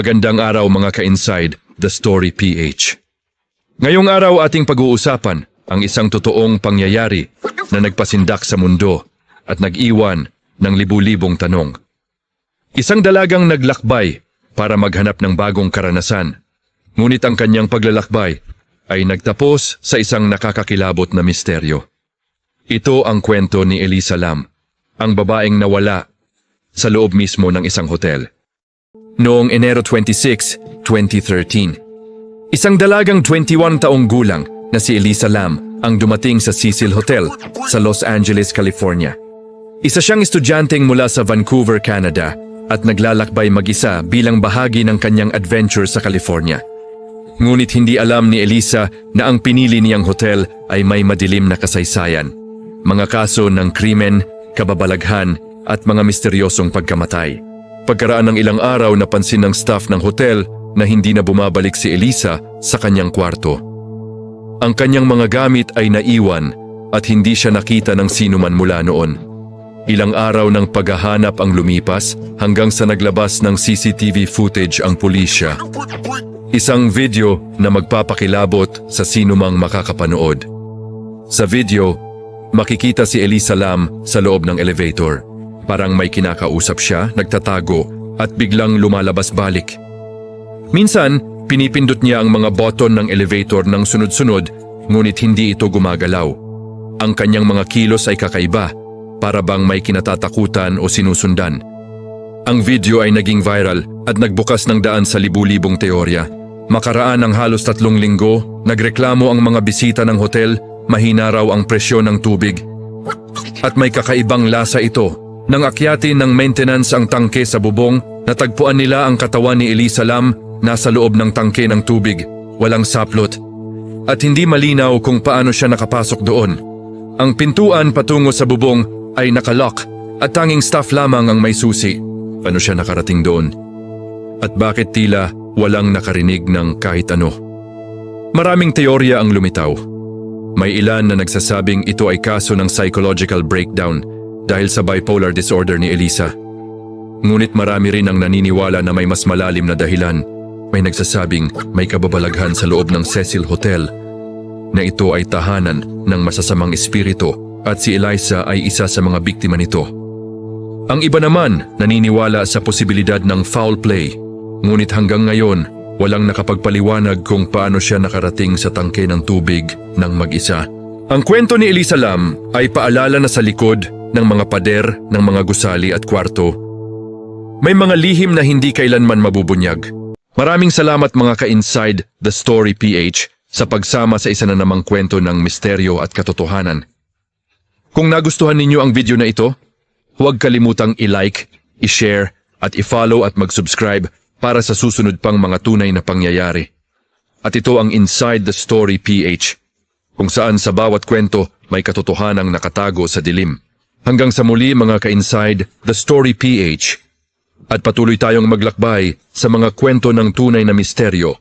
Magandang araw mga ka-inside, The Story PH. Ngayong araw ating pag-uusapan ang isang totoong pangyayari na nagpasindak sa mundo at nag-iwan ng libu-libong tanong. Isang dalagang naglakbay para maghanap ng bagong karanasan. Ngunit ang kanyang paglalakbay ay nagtapos sa isang nakakakilabot na misteryo. Ito ang kwento ni Elisa Lam, ang babaeng nawala sa loob mismo ng isang hotel. Noong Enero 26, 2013, isang dalagang 21 taong gulang na si Elisa Lam ang dumating sa Cecil Hotel sa Los Angeles, California. Isa siyang estudyanteng mula sa Vancouver, Canada at naglalakbay mag-isa bilang bahagi ng kanyang adventure sa California. Ngunit hindi alam ni Elisa na ang pinili niyang hotel ay may madilim na kasaysayan, mga kaso ng krimen, kababalaghan at mga misteryosong pagkamatay. Pagkaraan ng ilang araw, napansin ng staff ng hotel na hindi na bumabalik si Elisa sa kanyang kwarto. Ang kanyang mga gamit ay naiwan at hindi siya nakita ng sinuman mula noon. Ilang araw ng paghahanap ang lumipas hanggang sa naglabas ng CCTV footage ang pulisya. Isang video na magpapakilabot sa sinumang makakapanood. Sa video, makikita si Elisa Lam sa loob ng elevator. Parang may kinakausap siya, nagtatago at biglang lumalabas balik. Minsan, pinipindot niya ang mga button ng elevator ng sunod-sunod, ngunit hindi ito gumagalaw. Ang kanyang mga kilos ay kakaiba, para bang may kinatatakutan o sinusundan. Ang video ay naging viral at nagbukas ng daan sa libu-libong teorya. Makaraan ng halos 3 linggo, nagreklamo ang mga bisita ng hotel, mahina raw ang presyon ng tubig. At may kakaibang lasa ito. Nang akyatin ng maintenance ang tangke sa bubong, natagpuan nila ang katawan ni Elisa Lam nasa loob ng tangke ng tubig, walang saplot. At hindi malinaw kung paano siya nakapasok doon. Ang pintuan patungo sa bubong ay nakalock at tanging staff lamang ang may susi. Paano siya nakarating doon? At bakit tila walang nakarinig ng kahit ano? Maraming teorya ang lumitaw. May ilan na nagsasabing ito ay kaso ng psychological breakdown dahil sa bipolar disorder ni Elisa. Ngunit marami rin ang naniniwala na may mas malalim na dahilan. May nagsasabing may kababalaghan sa loob ng Cecil Hotel na ito ay tahanan ng masasamang espiritu at si Elisa ay isa sa mga biktima nito. Ang iba naman naniniwala sa posibilidad ng foul play, ngunit hanggang ngayon walang nakapagpaliwanag kung paano siya nakarating sa tangke ng tubig ng mag-isa. Ang kwento ni Elisa Lam ay paalala na sa likod ng mga pader, ng mga gusali at kwarto, may mga lihim na hindi kailanman mabubunyag. Maraming salamat mga ka-inside The Story PH sa pagsama sa isa na namang kwento ng misteryo at katotohanan. Kung nagustuhan ninyo ang video na ito, huwag kalimutang i-like, i-share at i-follow at mag-subscribe para sa susunod pang mga tunay na pangyayari. At ito ang Inside The Story PH, kung saan sa bawat kwento may katotohanang nakatago sa dilim. Hanggang sa muli mga ka-inside The Story PH at patuloy tayong maglakbay sa mga kwento ng tunay na misteryo